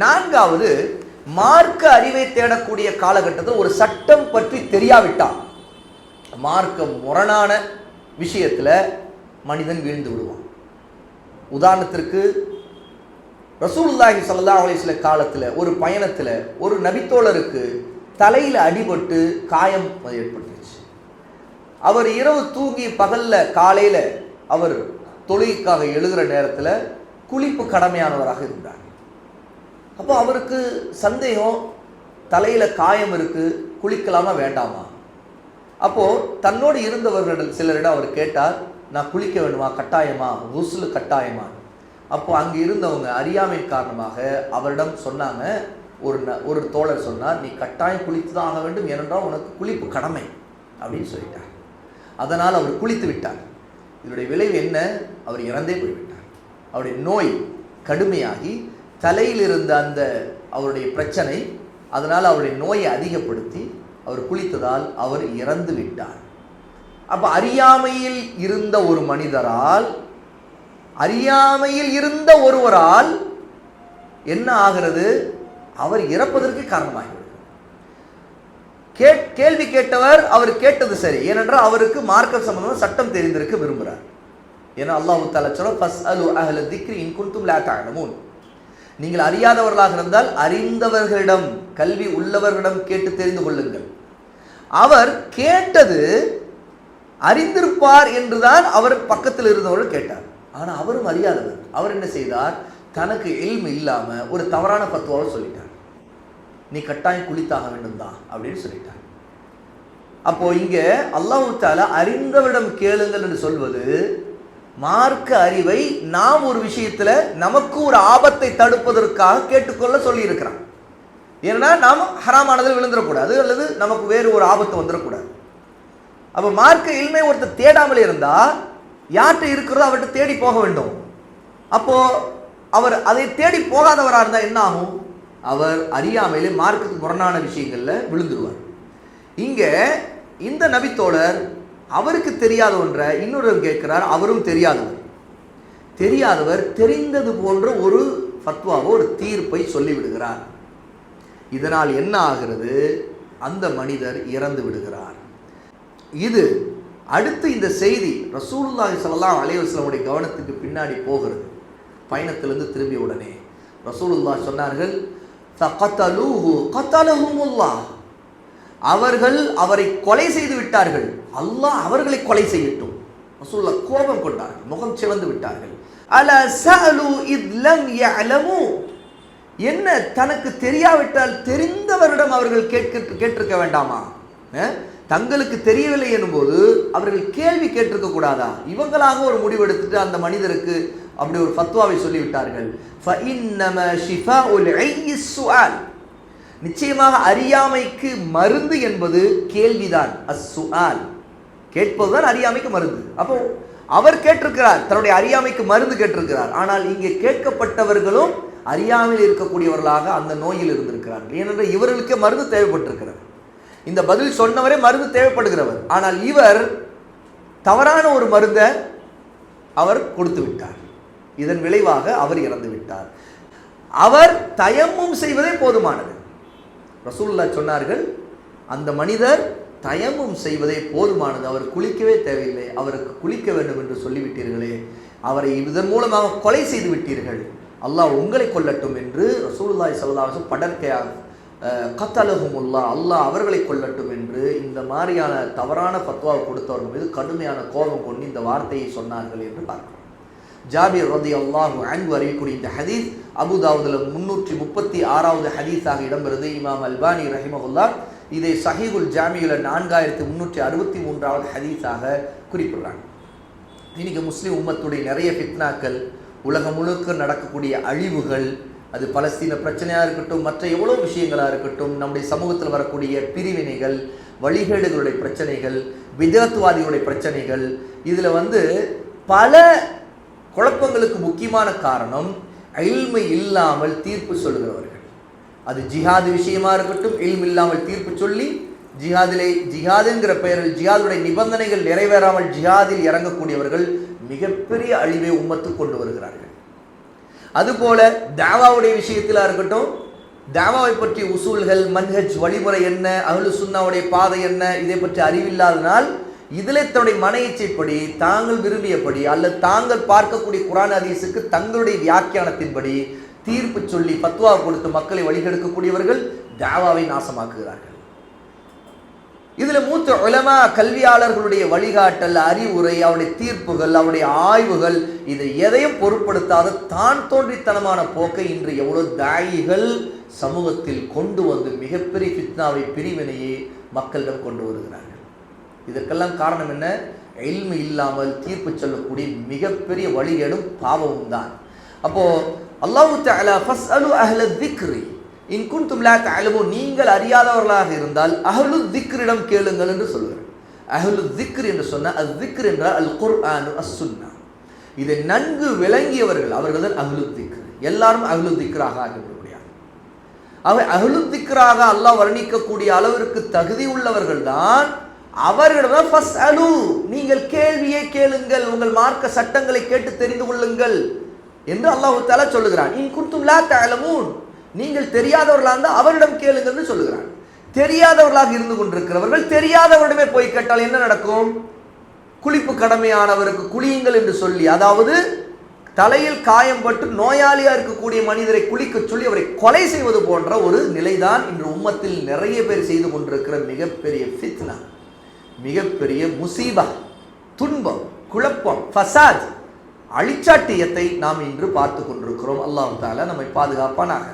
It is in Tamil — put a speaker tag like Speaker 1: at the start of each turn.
Speaker 1: நான்காவது, மார்க்க அறிவை தேடக்கூடிய காலகட்டத்தில் ஒரு சட்டம் பற்றி தெரியாவிட்டால் மார்க்க முரணான விஷயத்தில் மனிதன் வீழ்ந்து விடுவான். உதாரணத்திற்கு ரசூலுல்லாஹி ஸல்லல்லாஹு அலைஹி வஸல்லம் காலத்தில் ஒரு பயணத்தில் ஒரு நபித்தோழருக்கு தலையில் அடிபட்டு காயம் ஏற்பட்டுச்சு. அவர் இரவு தூங்கி பகலில் காலையில் அவர் தொழுகைக்காக எழுகிற நேரத்தில் குளிப்பு கடமையானவராக இருந்தார். அப்போ அவருக்கு சந்தேகம், தலையில் காயம் இருக்குது, குளிக்கலாமா வேண்டாமா? அப்போது தன்னோடு இருந்தவர்களிடம் சிலரிடம் அவர் கேட்டார், நான் குளிக்க வேண்டுமா, கட்டாயமா, குஸ்லு கட்டாயமா? அப்போ அங்கே இருந்தவங்க அறியாமையின் காரணமாக அவரிடம் சொன்னாங்க, ஒரு தோழர் சொன்னார், நீ கட்டாயம் குளித்து தான் ஆக வேண்டும், ஏனென்றால் உனக்கு குளிப்பு கடமை அப்படின்னு சொல்லிட்டார். அதனால் அவர் குளித்து விட்டார். இதனுடைய விளைவு என்ன? அவர் இறந்தே போய்விட்டார். அவருடைய நோய் கடுமையாகி தலையில் இருந்த அந்த அவருடைய பிரச்சனை, அதனால் அவருடைய நோயை அதிகப்படுத்தி அவர் குளித்ததால் அவர் இறந்து விட்டார். அப்போ அறியாமையில் இருந்த ஒரு மனிதரால், அறியாமையில் இருந்த ஒருவரால் என்ன ஆகிறது? அவர் இறப்பதற்கு காரணமாகிவிடும். கேள்வி கேட்டவர் அவர் கேட்டது சரி, ஏனென்றால் அவருக்கு மார்க்க சம்பந்தமான சட்டம் தெரிந்திருக்க விரும்புகிறார். ஏன்னா அல்லாஹ் தஆலா சொல்றார், ஃபஸ்அலு அஹ்ல திக்ரி இன் குன்தும் லா தஅலமூன். நீங்கள் அறியாதவர்களாக இருந்தால் அறிந்தவர்களிடம், கல்வி உள்ளவர்களிடம் கேட்டு தெரிந்து கொள்ளுங்கள். அவர் கேட்டது அறிந்திருப்பார் என்றுதான் அவர் பக்கத்தில் இருந்தவர்கள் கேட்டார். ஆனால் அவரும் அறியாதவர். அவர் என்ன செய்தார்? தனக்கு இல்மு இல்லாமல் ஒரு தவறான ஃபத்வாவை சொல்லிட்டார். நீ கட்டாயம் குளித்தாக வேண்டும் தான் அப்படின்னு சொல்லிட்டார். அப்போ இங்கே அல்லாஹ் தஆலா அறிந்தவரிடம் கேளுங்கள் என்று சொல்வது, மார்க்க அறிவை நாம் ஒரு விஷயத்தில் நமக்கு ஒரு ஆபத்தை தடுப்பதற்காக கேட்டுக்கொள்ள சொல்லி இருக்கிறான். ஏன்னா நாம் ஹராமானதில் விழுந்துடக்கூடாது, அல்லது நமக்கு வேறு ஒரு ஆபத்து வந்துடக்கூடாது. அப்போ மார்க்க இல்மை ஒருத்தர் தேடாமல் இருந்தால் யார்கிட்ட இருக்கிறதோ அவர்கிட்ட தேடி போக வேண்டும். அப்போ அவர் அதை தேடி போகாதவராக இருந்தால் என்ன ஆகும்? அவர் அறியாமையிலே மார்க்கத்துக்கு முரணான விஷயங்களில் விழுந்துருவார். இங்கே இந்த நபித்தோழர் அவருக்கு தெரியாத ஒன்றை இன்னொரு கேட்கிறார், அவரும் தெரியாதவர் தெரிந்தது போன்ற ஒரு ஃபத்வாவோ ஒரு தீர்ப்பை சொல்லிவிடுகிறார். இதனால் என்ன ஆகிறது? அந்த மனிதர் இறந்து விடுகிறார். இது அடுத்து இந்த செய்தி ரசூலுல்லாஹி ஸல்லல்லாஹு அலைஹி வஸல்லம் கவனத்துக்கு பின்னாடி போகிறது. பயணத்திலிருந்து திரும்பிய உடனே ரசூலுல்லாஹ் சொன்னார்கள், ஃபகதலூஹு கதலஹுமுல்லாஹ். அவர்கள் அவரை கொலை செய்து விட்டார்கள், அல்லாஹ் அவர்களை கொலை செய்யட்டும். ரசூலுல்லாஹ் கோபம் கொண்டார்கள், முகம் சிவந்து விட்டார்கள். அலா சஅலு இத் லம் யஅலமு. என்ன, தனக்கு தெரியாவிட்டால் தெரிந்தவரிடம் அவர்கள் கேட்டிருக்க வேண்டாமா? தங்களுக்கு தெரியவில்லை எனும்போது அவர்கள் கேள்வி கேட்டிருக்க கூடாதா? இவங்களாக ஒரு முடிவெடுத்துட்டு அந்த மனிதருக்கு அப்படி ஒரு ஃபத்வாவை சொல்லிவிட்டார்கள். நிச்சயமாக அறியாமைக்கு மருந்து என்பது கேள்விதான். அஸ்ஸுஆல், கேட்பதுதான் அறியாமைக்கு மருந்து. அப்போ அவர் கேட்டிருக்கிறார், தன்னுடைய அறியாமைக்கு மருந்து கேட்டிருக்கிறார். ஆனால் இங்கே கேட்கப்பட்டவர்களும் அறியாமையில் இருக்கக்கூடியவர்களாக அந்த நோயில் இருந்திருக்கிறார்கள். ஏனென்றால் இவர்களுக்கு மருந்து தேவைப்பட்டிருக்கிறது. இந்த பதில் சொன்னவரே மருந்து தேவைப்படுகிறவர். ஆனால் இவர் தவறான ஒரு மருந்தை அவர் கொடுத்து விட்டார். இதன் விளைவாக அவர் இறந்து விட்டார். அவர் தயம்மும் செய்வதே போதுமானது. ரசூலுல்லாஹ் சொன்னார்கள், அந்த மனிதர் தயம்மும் செய்வதே போதுமானது, அவர் குளிக்கவே தேவையில்லை, அவருக்கு குளிக்க வேண்டும் என்று சொல்லிவிட்டீர்களே, அவரை இதன் மூலமாக கொலை செய்து விட்டீர்கள், அல்லாஹ் உங்களை கொல்லட்டும் என்று ரசூலுல்லாஹி ஸல்லல்லாஹு அலைஹி வஸல்லம் படர்க்கையாக கத்தலஹுமுல்லாஹ், அல்லாஹ் அவர்களை கொல்லட்டும் என்று இந்த மாதிரியான தவறான ஃபத்வாவை கொடுத்தவர்கள் மீது கடுமையான கோபம் கொண்டு இந்த வார்த்தையை சொன்னார்கள் என்று பார்க்கிறோம். ஜாபிர் ரலியல்லாஹு அன்ஹு அறிவிக்கூடிய இந்த ஹதீஸ் அபூதாவுதுல 336வது ஹதீஸாக இடம்பெறுது. இமாம் அல்பானி ரஹிமஹுல்லாஹ் இதை சஹீஹுல் ஜாமியுல 4363வது ஹதீஸாக குறிப்பிடுறாங்க. இன்னைக்கு முஸ்லிம் உம்மத்துடைய நிறைய ஃபித்னாக்கள், உலகம் முழுக்க நடக்கக்கூடிய அழிவுகள், அது பலஸ்தீன பிரச்சனையாக இருக்கட்டும், மற்ற எவ்வளோ விஷயங்களாக இருக்கட்டும், நம்முடைய சமூகத்தில் வரக்கூடிய பிரிவினைகள், வழிகேடுகளுடைய பிரச்சனைகள், விதத்துவாதிகளுடைய பிரச்சனைகள், இதில் பல குழப்பங்களுக்கு முக்கியமான காரணம் இல்மு இல்லாமல் தீர்ப்பு சொல்லுகிறவர்கள். அது ஜிஹாது விஷயமா இருக்கட்டும், இல்மு இல்லாமல் தீர்ப்பு சொல்லி ஜிஹாதுங்கிற பெயரில் ஜிஹாதுடைய நிபந்தனைகள் நிறைவேறாமல் ஜிஹாதில் இறங்கக்கூடியவர்கள் மிகப்பெரிய அழிவை உம்மத்துக்கு கொண்டு வருகிறார்கள். அதுபோல தாவாவுடைய விஷயத்திலா இருக்கட்டும், தாவாவை பற்றிய உசூல்கள், மன்ஹஜ், வழிமுறை என்ன, அஹ்லு சுன்னாவுடைய பாதை என்ன, இதை பற்றி அறிவில்லாதனால் இதிலே தன்னுடைய மன இச்சைப்படி, தாங்கள் விரும்பியபடி அல்லது தாங்கள் பார்க்கக்கூடிய குர்ஆன் ஹதீஸுக்கு தங்களுடைய வியாக்கியானத்தின்படி தீர்ப்பு சொல்லி ஃபத்வா கொடுத்து மக்களை வழிகெடுக்கக்கூடியவர்கள் தாவாவை நாசமாக்குகிறார்கள். இதுல மூத்த உலமா கல்வியாளர்களுடைய வழிகாட்டல், அறிவுரை, அவருடைய தீர்ப்புகள், அவருடைய ஆய்வுகள், இதை எதையும் பொருட்படுத்தாத தான் தோன்றித்தனமான போக்கை இன்று எவ்வளவு தாயிகள் சமூகத்தில் கொண்டு வந்து மிகப்பெரிய ஃபித்னாவை, பிரிவினையை மக்களிடம் கொண்டு வருகிறார்கள். இதற்கெல்லாம் காரணம் என்ன? இல்மு இல்லாமல் தீர்ப்பு சொல்லக்கூடிய மிகப்பெரிய வழிகேடும் பாவமும் தான். அப்போ அல்லாஹ் தஆலா ஃபஸ்அலு அஹ்ல ذிக்ரி இன் குன்தும் லா தஅலமூன், நீங்கள் அறியாதவர்களாக இருந்தால் அஹ்லு ذிக்ரிடம் கேளுங்கள் என்று சொல்கிறார். அஹ்லு ذிக்ர் என்று சொன்ன அஸ்ஸிக்ர் என்றால் அல் குர்ஆன் அஸ்-சுன்னா, இதை நன்கு விளங்கியவர்கள் அவர்கள் தான் அஹ்லு ذிக்ர். எல்லாரும் அஹ்லு ذிக்ராக ஆகிவிடக்கூடியார். அவை அஹ்லு ذிக்ராக அல்லாஹ் வர்ணிக்கக்கூடிய அளவிற்கு தகுதி உள்ளவர்கள் தான். அவர்களிடம் ஃபஸ்அலு, நீங்கள் கேள்வியை கேளுங்கள், உங்கள் மார்க்க சட்டங்களை கேட்டு தெரிந்து கொள்ளுங்கள் என்று அல்லாஹ் தஆலா சொல்லுகிறான். இன் குன்தும் லா தஅலமூன், நீங்கள் தெரியாதவர்களாக இருந்தால் அவரிடம் கேளுங்கள் என்று சொல்லுகிறான். தெரியாதவர்களாக இருந்து கொண்டிருக்கிறவர்கள் தெரியாதவரிடமே போய் கேட்டால் என்ன நடக்கும்? குளிப்பு கடமையானவருக்கு குளியுங்கள் என்று சொல்லி, அதாவது தலையில் காயம்பட்டு நோயாளியா இருக்கக்கூடிய மனிதரை குளிக்க சொல்லி அவரை கொலை செய்வது போன்ற ஒரு நிலைதான் இன்று உம்மத்தில் நிறைய பேர் செய்து கொண்டிருக்கிற மிகப்பெரிய ஃபித்னா, மிகப்பெரிய முசீபா, துன்பம், குழப்பம், ஃபசாத், அழிச்சாட்டியத்தை நாம் இன்று பார்த்து கொண்டிருக்கிறோம். அல்லாஹ் தஆலா நம்மை பாதுகாப்பானாக.